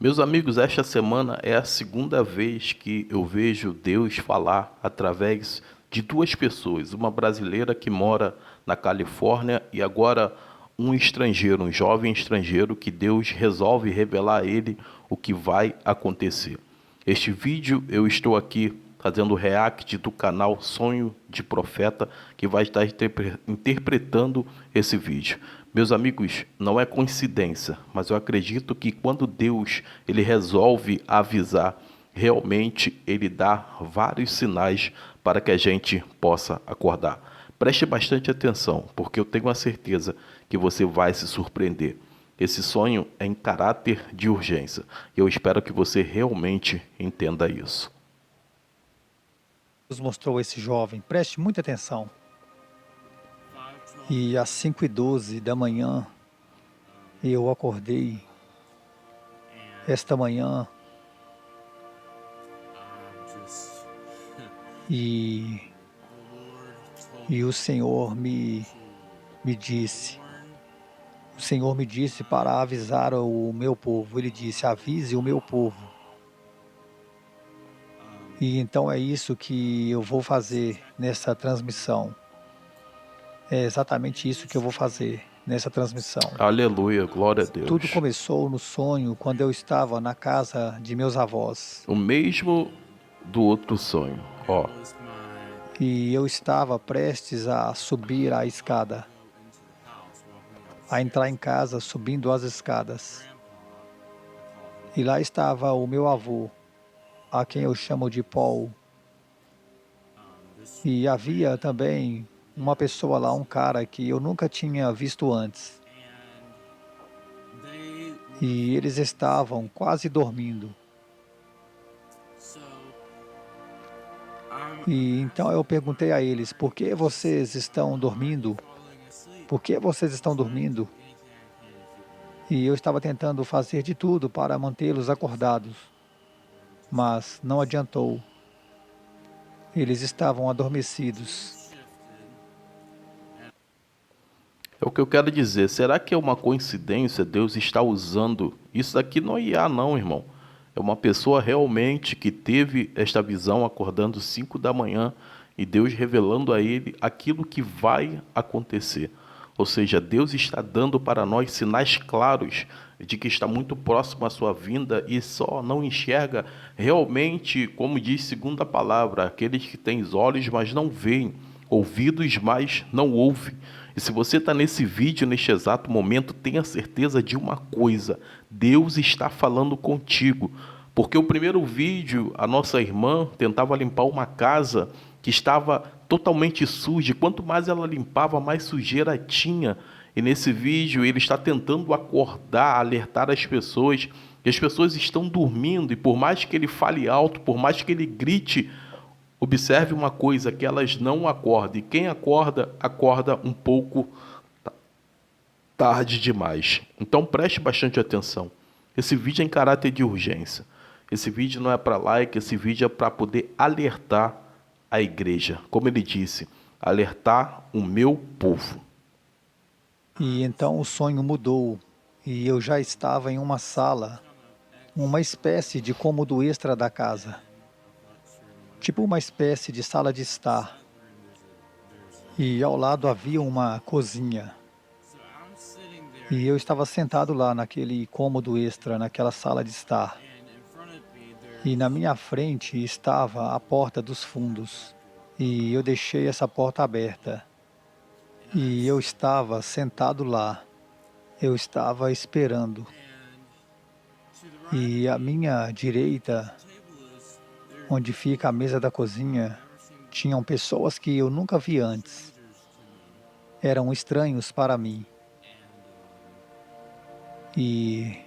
Meus amigos, esta semana é a segunda vez que eu vejo Deus falar através de duas pessoas, uma brasileira que mora na Califórnia e agora um estrangeiro, um jovem estrangeiro que Deus resolve revelar a ele o que vai acontecer. Este vídeo eu estou aqui fazendo o react do canal Sonho de Profeta, que vai estar interpretando esse vídeo. Meus amigos, não é coincidência, mas eu acredito que quando Deus ele resolve avisar, realmente ele dá vários sinais para que a gente possa acordar. Preste bastante atenção, porque eu tenho a certeza que você vai se surpreender. Esse sonho é em caráter de urgência. Eu espero que você realmente entenda isso. Deus mostrou esse jovem, preste muita atenção. E às 5h12 da manhã, eu acordei esta manhã e, e o Senhor me disse para avisar o meu povo. Ele disse: avise o meu povo. E então é isso que eu vou fazer nessa transmissão. É exatamente isso que eu vou fazer nessa transmissão. Aleluia, glória a Tudo Deus. começou no sonho quando eu estava na casa de meus avós. O mesmo do outro sonho. Ó, E eu estava prestes a subir a escada, a entrar em casa subindo as escadas. E lá estava o meu avô, a quem eu chamo de Paul. E havia também uma pessoa lá, um cara que eu nunca tinha visto antes. E eles estavam quase dormindo. E então eu perguntei a eles: por que vocês estão dormindo? Por que vocês estão dormindo? E eu estava tentando fazer de tudo para mantê-los acordados, mas não adiantou. Eles estavam adormecidos. é o que eu quero dizer. Será que é uma coincidência Deus está usando? Isso daqui não é IA não, irmão. É uma pessoa realmente que teve esta visão acordando 5 da manhã e Deus revelando a ele aquilo que vai acontecer. Ou seja, Deus está dando para nós sinais claros de que está muito próximo à sua vinda e só não enxerga realmente, como diz segunda palavra, aqueles que têm olhos, mas não veem, ouvidos, mas não ouvem. E se você está nesse vídeo, neste exato momento, tenha certeza de uma coisa: Deus está falando contigo. Porque o primeiro vídeo, a nossa irmã tentava limpar uma casa que estava totalmente suja. Quanto mais ela limpava, mais sujeira tinha. E nesse vídeo ele está tentando acordar, alertar as pessoas. E as pessoas estão dormindo. E por mais que ele fale alto, por mais que ele grite, observe uma coisa, que elas não acordam. E quem acorda, acorda um pouco tarde demais. Então preste bastante atenção. Esse vídeo é em caráter de urgência. Esse vídeo não é para like, esse vídeo é para poder alertar a igreja. Como ele disse, alertar o meu povo. E então o sonho mudou e eu já estava em uma sala, uma espécie de cômodo extra da casa, tipo uma espécie de sala de estar. E ao lado havia uma cozinha. E eu estava sentado lá naquele cômodo extra, naquela sala de estar. E na minha frente estava a porta dos fundos. E eu deixei essa porta aberta. E eu estava sentado lá. Eu estava esperando. E à minha direita, onde fica a mesa da cozinha, tinham pessoas que eu nunca vi antes. Eram estranhos para mim. E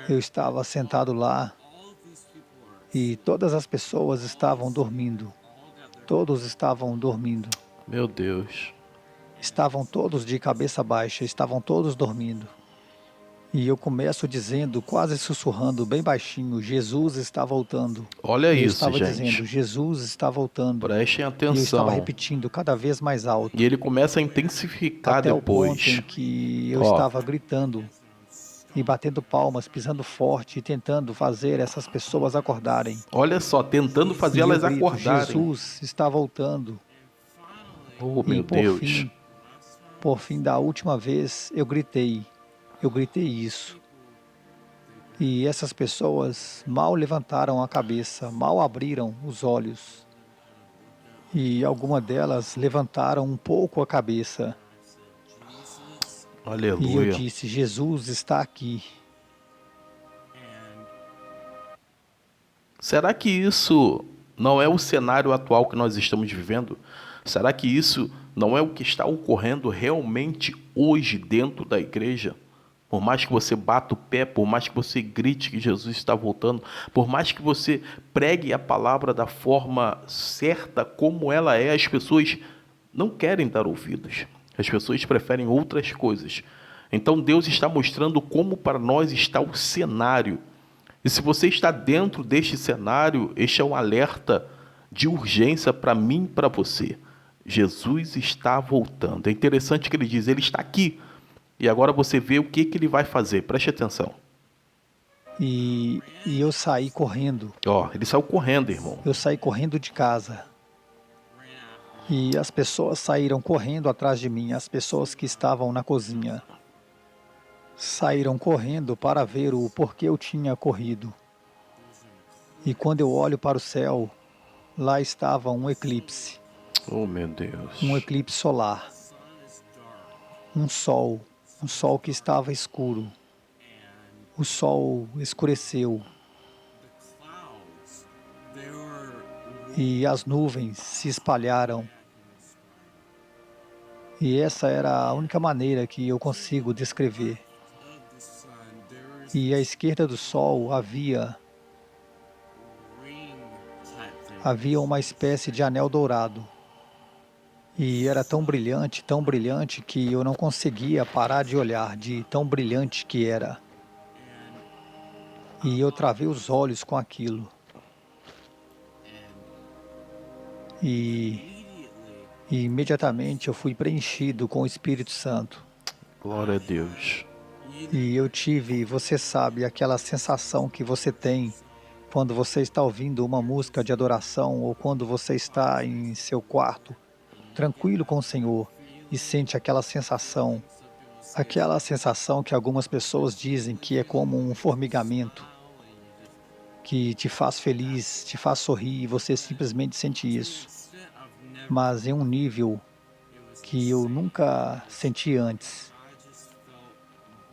eu estava sentado lá e todas as pessoas estavam dormindo. Todos estavam dormindo. Meu Deus. Estavam todos de cabeça baixa, estavam todos dormindo. E eu começo dizendo, quase sussurrando, bem baixinho: Jesus está voltando. Olha E eu isso, estava dizendo: gente. Jesus está voltando. Prestem E eu estava atenção. repetindo cada vez mais E alto, ele começa a intensificar até o ponto depois. em que eu Ó, estava gritando. e batendo palmas, pisando forte e tentando fazer essas pessoas acordarem. Olha só, tentando fazer E eu elas grito: acordarem. Jesus está voltando. Oh, E meu Deus. por fim da última vez, eu gritei isso. E essas pessoas mal levantaram a cabeça, mal abriram os olhos. E algumas delas levantaram um pouco a cabeça. E eu Aleluia. disse: Jesus está aqui. Será que isso não é o cenário atual que nós estamos vivendo? Será que isso não é o que está ocorrendo realmente hoje dentro da igreja? Por mais que você bata o pé, por mais que você grite que Jesus está voltando, por mais que você pregue a palavra da forma certa como ela é, as pessoas não querem dar ouvidos. As pessoas preferem outras coisas. Então Deus está mostrando como para nós está o cenário. E se você está dentro deste cenário, este é um alerta de urgência para mim e para você. Jesus está voltando. É interessante que ele diz, ele está aqui. E agora você vê o que ele vai fazer. Preste atenção. E eu saí correndo. Ó, ele saiu correndo, irmão. Eu saí correndo de casa. E as pessoas saíram correndo atrás de mim, as pessoas que estavam na cozinha. Saíram correndo para ver o porquê eu tinha corrido. E quando eu olho para o céu, lá estava Oh, meu um Deus. eclipse solar, um sol que estava escuro. O sol escureceu e as nuvens se espalharam. E essa era a única maneira que eu consigo descrever. E à esquerda do sol havia uma espécie de anel dourado. E era tão brilhante que eu não conseguia parar de olhar, de tão brilhante que era. E eu travei os olhos com aquilo. E imediatamente eu fui preenchido com o Espírito Santo. Glória a Deus. E eu tive, você sabe, aquela sensação que você tem quando você está ouvindo uma música de adoração ou quando você está em seu quarto, tranquilo com o Senhor e sente aquela sensação que algumas pessoas dizem que é como um formigamento, que te faz feliz, te faz sorrir e você simplesmente sente isso, mas em um nível que eu nunca senti antes.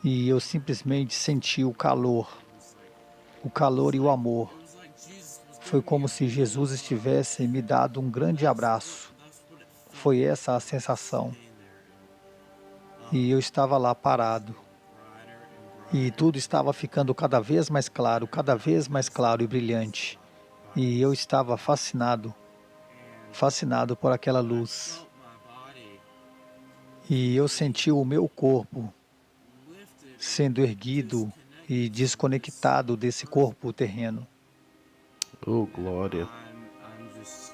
E eu simplesmente senti o calor e o amor. Foi como se Jesus estivesse me dado um grande abraço. Foi essa a sensação. E eu estava lá parado. E tudo estava ficando cada vez mais claro e brilhante. E eu estava fascinado por aquela luz. E eu senti o meu corpo sendo erguido e desconectado desse corpo terreno. Oh, glória.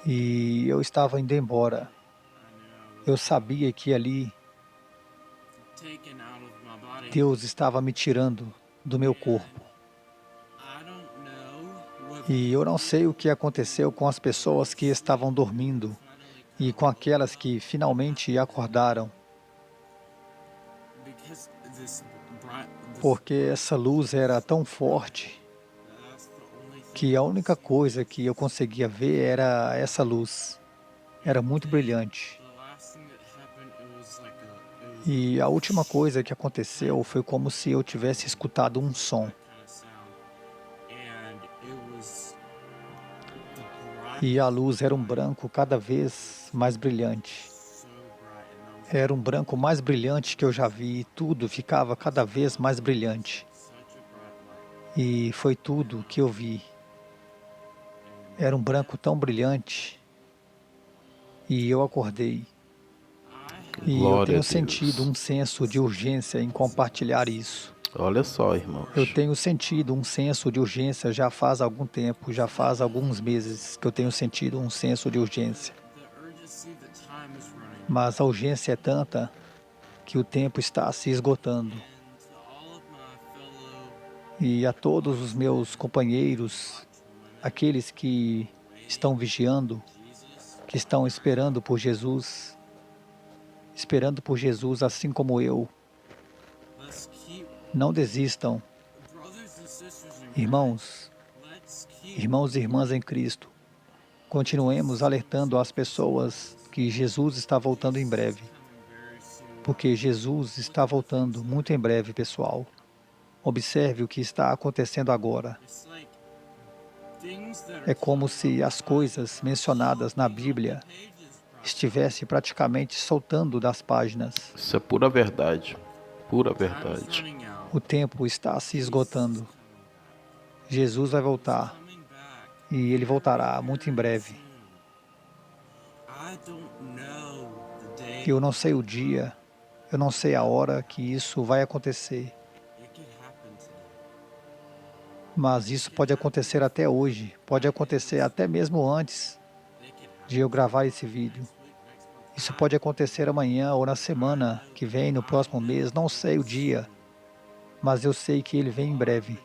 E eu estava indo embora. Eu sabia que ali Deus estava me tirando do meu corpo. E eu não sei o que aconteceu com as pessoas que estavam dormindo e com aquelas que finalmente acordaram, porque essa luz era tão forte que a única coisa que eu conseguia ver era essa luz. Era muito brilhante. E a última coisa que aconteceu foi como se eu tivesse escutado um som. E a luz era um branco cada vez mais brilhante. Era um branco mais brilhante que eu já vi e tudo ficava cada vez mais brilhante. E foi tudo que eu vi. Era um branco tão brilhante. E eu acordei. E eu Glória a tenho sentido Deus. um senso de urgência em compartilhar isso. Olha só, Eu irmãos. tenho sentido um senso de urgência já faz algum tempo, já faz alguns meses que eu tenho sentido um senso de urgência. Mas a urgência é tanta que o tempo está se esgotando. e a todos os meus companheiros, aqueles que estão vigiando, que estão esperando por Jesus assim como eu. Não desistam, irmãos, irmãos e irmãs em Cristo. Continuemos alertando as pessoas que Jesus está voltando em breve, porque Jesus está voltando muito em breve, pessoal. Observe o que está acontecendo agora. É como se as coisas mencionadas na Bíblia estivessem praticamente soltando das páginas. Isso é pura verdade. Pura verdade. O tempo está se esgotando. Jesus vai voltar e ele voltará muito em breve. Eu não sei o dia, eu não sei a hora que isso vai acontecer, mas isso pode acontecer até hoje, pode acontecer até mesmo antes de eu gravar esse vídeo. Isso pode acontecer amanhã ou na semana que vem, no próximo mês, não sei o dia, mas eu sei que ele vem em breve.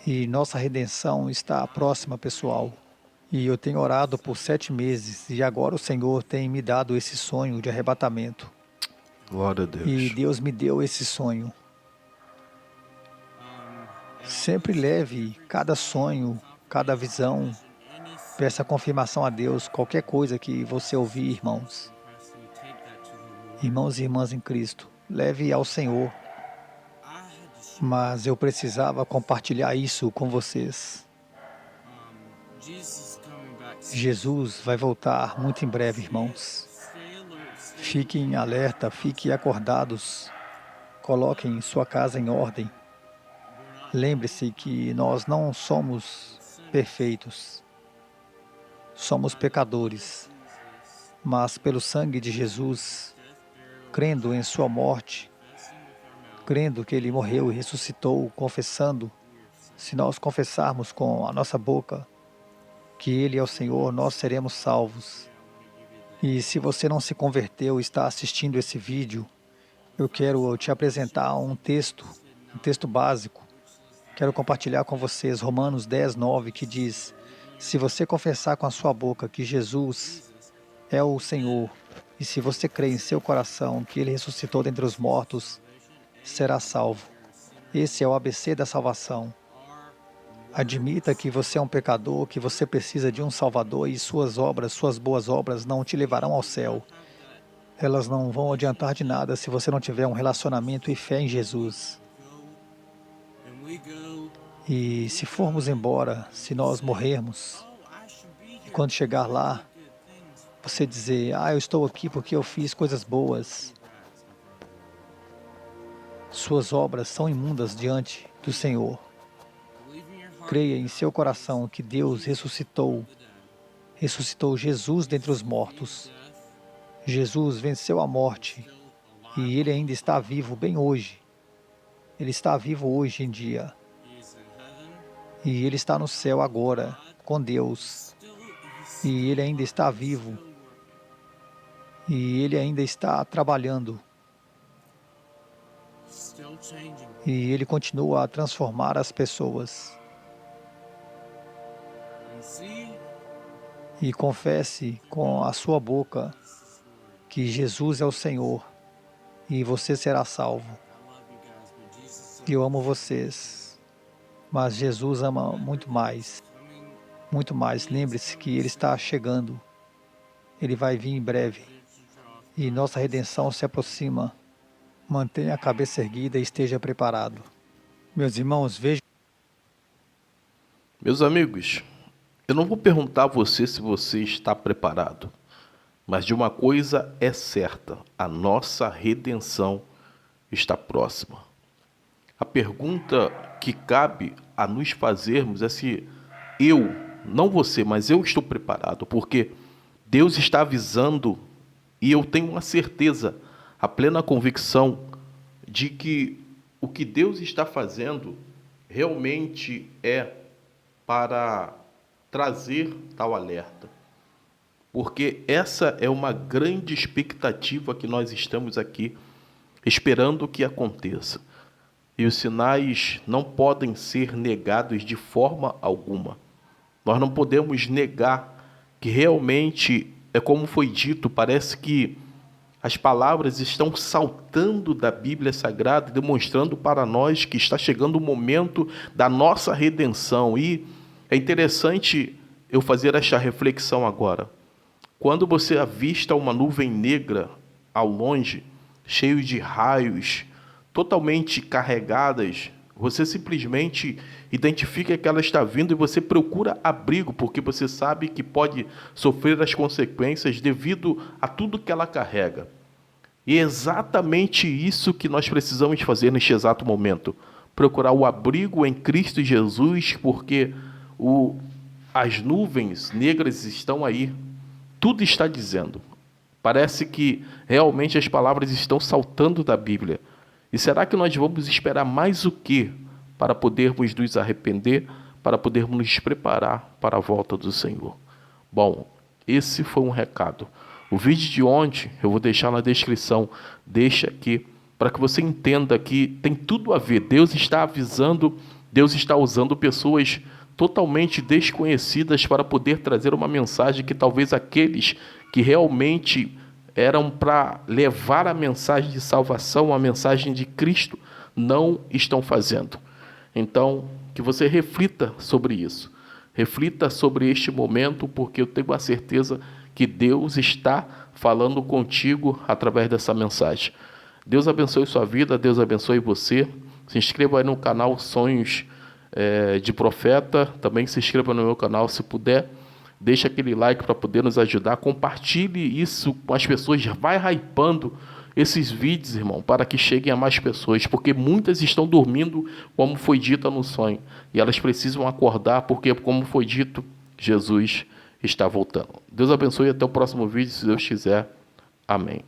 E nossa redenção está próxima, pessoal. E eu tenho orado por 7 meses e agora o Senhor tem me dado esse sonho de arrebatamento. Glória a E Deus. Deus me deu esse sonho. Sempre leve cada sonho, cada visão, peça confirmação a Deus, qualquer coisa que você ouvir, irmãos. Irmãos e irmãs em Cristo, leve ao Senhor. Mas eu precisava compartilhar isso com vocês. Jesus vai voltar muito em breve, irmãos. Fiquem alerta, fiquem acordados. Coloquem sua casa em ordem. Lembre-se que nós não somos perfeitos. Somos pecadores. Mas pelo sangue de Jesus, crendo em sua morte, crendo que Ele morreu e ressuscitou, confessando, se nós confessarmos com a nossa boca que Ele é o Senhor, nós seremos salvos. E se você não se converteu e está assistindo esse vídeo, eu quero te apresentar um texto básico. Quero compartilhar com vocês Romanos 10:9, que diz: se você confessar com a sua boca que Jesus é o Senhor, e se você crer em seu coração que Ele ressuscitou dentre os mortos, será salvo. Esse é o ABC da salvação. Admita que você é um pecador, que você precisa de um Salvador e suas obras, suas boas obras não te levarão ao céu. Elas não vão adiantar de nada se você não tiver um relacionamento e fé em Jesus. E se formos embora, se nós morrermos, e quando chegar lá, você dizer: eu estou aqui porque eu fiz coisas boas. Suas obras são imundas diante do Senhor. Creia em seu coração que Deus ressuscitou Jesus dentre os mortos. Jesus venceu a morte e Ele ainda está vivo bem hoje. Ele está vivo hoje em dia. E Ele está no céu agora, com Deus. E Ele ainda está vivo. E Ele ainda está trabalhando. E Ele continua a transformar as pessoas. E confesse com a sua boca que Jesus é o Senhor e você será salvo. Eu amo vocês, mas Jesus ama muito mais. Muito mais. Lembre-se que Ele está chegando. Ele vai vir em breve. E nossa redenção se aproxima. Mantenha a cabeça erguida e esteja preparado. Meus irmãos, vejam. Meus amigos, eu não vou perguntar a você se você está preparado, mas de uma coisa é certa: a nossa redenção está próxima. A pergunta que cabe a nos fazermos é se eu, não você, mas eu estou preparado, porque Deus está avisando e eu tenho uma certeza, a plena convicção de que o que Deus está fazendo realmente é para trazer tal alerta. Porque essa é uma grande expectativa que nós estamos aqui esperando que aconteça. E os sinais não podem ser negados de forma alguma. Nós não podemos negar que realmente é como foi dito, parece que as palavras estão saltando da Bíblia Sagrada, demonstrando para nós que está chegando o momento da nossa redenção. E é interessante eu fazer esta reflexão agora. Quando você avista uma nuvem negra ao longe, cheio de raios, totalmente carregadas, você simplesmente identifica que ela está vindo e você procura abrigo, porque você sabe que pode sofrer as consequências devido a tudo que ela carrega. E é exatamente isso que nós precisamos fazer neste exato momento. Procurar o abrigo em Cristo Jesus, porque as nuvens negras estão aí. Tudo está dizendo. Parece que realmente as palavras estão saltando da Bíblia. E será que nós vamos esperar mais o quê para podermos nos arrepender, para podermos nos preparar para a volta do Senhor? Bom, esse foi um recado. O vídeo de ontem eu vou deixar na descrição, deixa aqui, para que você entenda que tem tudo a ver. Deus está avisando, Deus está usando pessoas totalmente desconhecidas para poder trazer uma mensagem que talvez aqueles que realmente eram para levar a mensagem de salvação, a mensagem de Cristo, não estão fazendo. Então, que você reflita sobre isso. Reflita sobre este momento, porque eu tenho a certeza que Deus está falando contigo através dessa mensagem. Deus abençoe sua vida, Deus abençoe você. Se inscreva aí no canal Sonhos de Profeta. Também se inscreva no meu canal se puder. Deixa aquele like para poder nos ajudar. Compartilhe isso com as pessoas. Vai hypando esses vídeos, irmão, para que cheguem a mais pessoas. Porque muitas estão dormindo, como foi dito no sonho. E elas precisam acordar, porque, como foi dito, Jesus está voltando. Deus abençoe e até o próximo vídeo, se Deus quiser. Amém.